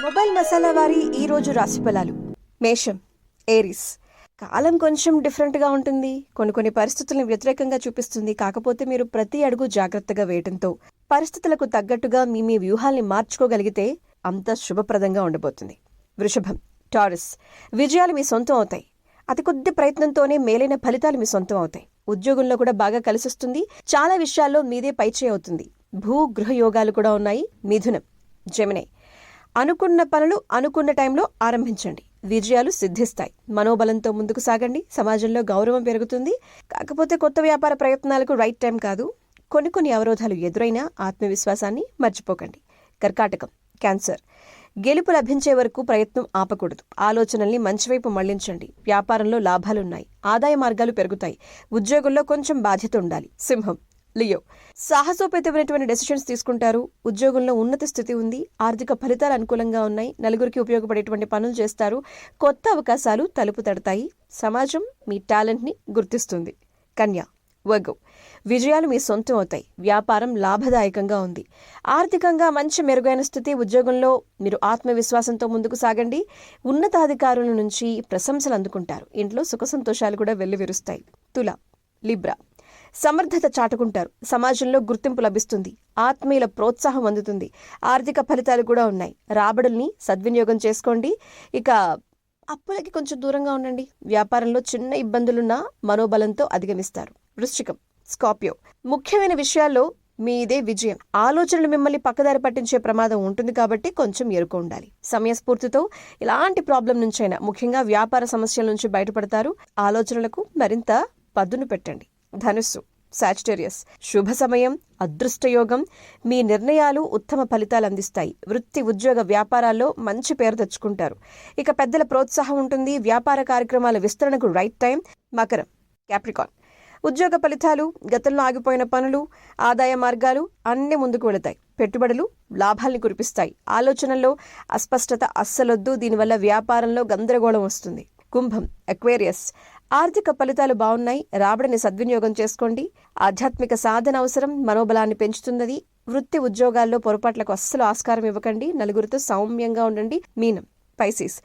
Mobile masala వారి ఈ రోజు రాశి ఫలాలు. మేషం, ఏరిస్. కాలం కొంచెం డిఫరెంట్గా ఉంటుంది. కొన్ని పరిస్థితులను వ్యతిరేకంగా చూపిస్తుంది. కాకపోతే మీరు ప్రతి అడుగు జాగ్రత్తగా వేయటంతో పరిస్థితులకు తగ్గట్టుగా మీ వ్యూహాల్ని మార్చుకోగలిగితే అంత శుభప్రదంగా ఉండబోతుంది. వృషభం, టారస్. విజయాలు మీ సొంతం అవుతాయి. అతి కొద్ది ప్రయత్నంతోనే మేలైన ఫలితాలు మీ సొంతం అవుతాయి. ఉద్యోగంలో కూడా బాగా కలిసొస్తుంది. చాలా విషయాల్లో మీదే పైచే అవుతుంది. భూ గృహ యోగాలు కూడా ఉన్నాయి. మిథునం, జెమిని. అనుకున్న పనులు అనుకున్న టైంలో ఆరంభించండి. విజయాలు సిద్ధిస్తాయి. మనోబలంతో ముందుకు సాగండి. సమాజంలో గౌరవం పెరుగుతుంది. కాకపోతే కొత్త వ్యాపార ప్రయత్నాలకు రైట్ టైం కాదు. కొన్ని అవరోధాలు ఎదురైనా ఆత్మవిశ్వాసాన్ని మర్చిపోకండి. కర్కాటకం, క్యాన్సర్. గెలుపు లభించే వరకు ప్రయత్నం ఆపకూడదు. ఆలోచనల్ని మంచివైపు మళ్లించండి. వ్యాపారంలో లాభాలున్నాయి. ఆదాయ మార్గాలు పెరుగుతాయి. ఉద్యోగంలో కొంచెం బాధ్యత ఉండాలి. సింహం, లియో. సాహసోపేతమైనటువంటి డెసిషన్స్ తీసుకుంటారు. ఉద్యోగంలో ఉన్నత స్థితి ఉంది. ఆర్థిక ఫలితాలు అనుకూలంగా ఉన్నాయి. నలుగురికి ఉపయోగపడేటువంటి పనులు చేస్తారు. కొత్త అవకాశాలు తలుపు తడతాయి. సమాజం మీ టాలెంట్ని గుర్తిస్తుంది. కన్య, వర్గో. విజయాలు మీ సొంతం అవుతాయి. వ్యాపారం లాభదాయకంగా ఉంది. ఆర్థికంగా మంచి మెరుగైన స్థితి. ఉద్యోగంలో మీరు ఆత్మవిశ్వాసంతో ముందుకు సాగండి. ఉన్నతాధికారుల నుంచి ప్రశంసలు అందుకుంటారు. ఇంట్లో సుఖ సంతోషాలు కూడా వెల్లివిరుస్తాయి. తుల, లిబ్రా. సమర్థత చాటుకుంటారు. సమాజంలో గుర్తింపు లభిస్తుంది. ఆత్మీయుల ప్రోత్సాహం అందుతుంది. ఆర్థిక ఫలితాలు కూడా ఉన్నాయి. రాబడుల్ని సద్వినియోగం చేసుకోండి. ఇక అప్పులకి కొంచెం దూరంగా ఉండండి. వ్యాపారంలో చిన్న ఇబ్బందులున్నా మనోబలంతో అధిగమిస్తారు. వృశ్చికం, స్కార్పియో. ముఖ్యమైన విషయాల్లో మీదే విజయం. ఆలోచనలు మిమ్మల్ని పక్కదారి పట్టించే ప్రమాదం ఉంటుంది కాబట్టి కొంచెం ఎరుక ఉండాలి. సమయస్ఫూర్తితో ఇలాంటి ప్రాబ్లం నుంచైనా, ముఖ్యంగా వ్యాపార సమస్యల నుంచి బయటపడతారు. ఆలోచనలకు మరింత పదును పెట్టండి. ధనుస్సు, సాజిటేరియస్. శుభ సమయం, అదృష్టయోగం. మీ నిర్ణయాలు ఉత్తమ ఫలితాలు అందిస్తాయి. వృత్తి, ఉద్యోగ, వ్యాపారాల్లో మంచి పేరు తెచ్చుకుంటారు. ఇక పెద్దల ప్రోత్సాహం ఉంటుంది. వ్యాపార కార్యక్రమాల విస్తరణకు రైట్ టైం. మకరం, క్యాప్రికాన్. ఉద్యోగ ఫలితాలు, గతంలో ఆగిపోయిన పనులు, ఆదాయ మార్గాలు అన్నీ ముందుకు వెళతాయి. పెట్టుబడులు లాభాల్ని కురిపిస్తాయి. ఆలోచనల్లో అస్పష్టత అస్సలొద్దు. దీనివల్ల వ్యాపారంలో గందరగోళం వస్తుంది. కుంభం, అక్వేరియస్. ఆర్థిక ఫలితాలు బాగున్నాయి. రాబడిని సద్వినియోగం చేసుకోండి. ఆధ్యాత్మిక సాధన అవసరం. మనోబలాన్ని పెంచుతున్నది. వృత్తి, ఉద్యోగాల్లో పొరపాట్లకు అస్సలు ఆస్కారం ఇవ్వకండి. నలుగురితో సౌమ్యంగా ఉండండి. మీనం, పైసిస్.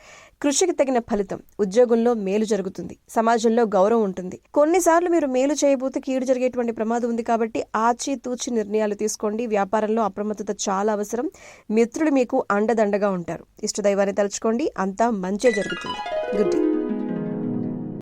కృషికి తగిన ఫలితం. ఉద్యోగంలో మేలు జరుగుతుంది. సమాజంలో గౌరవం ఉంటుంది. కొన్నిసార్లు మీరు మేలు చేయబోతే కీడు జరిగేటువంటి ప్రమాదం ఉంది కాబట్టి ఆచితూచి నిర్ణయాలు తీసుకోండి. వ్యాపారంలో అప్రమత్తత చాలా అవసరం. మిత్రులు మీకు అండదండగా ఉంటారు. ఇష్టదైవాన్ని తలుచుకోండి. అంతా మంచే జరుగుతుంది. Good day.